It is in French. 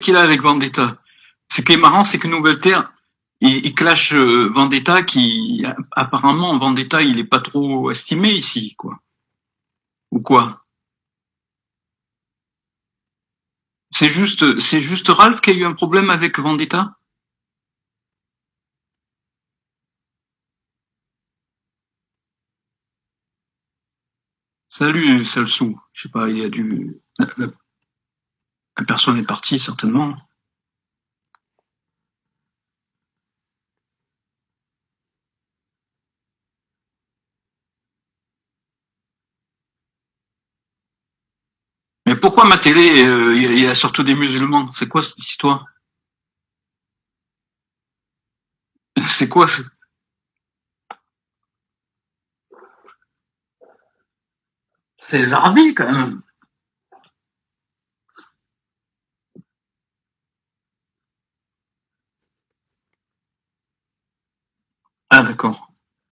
qu'il a avec Vendetta. Ce qui est marrant, c'est que Nouvelle Terre, il clash Vendetta qui, apparemment, Vendetta, il est pas trop estimé ici, quoi. Ou quoi? C'est juste Ralph qui a eu un problème avec Vendetta? Salut, Salsou. Je sais pas, il y a du, la personne est partie, certainement. Mais pourquoi ma télé, il y a surtout des musulmans? C'est quoi cette histoire? C'est quoi? C'est les Arabes, quand même. Ah, d'accord.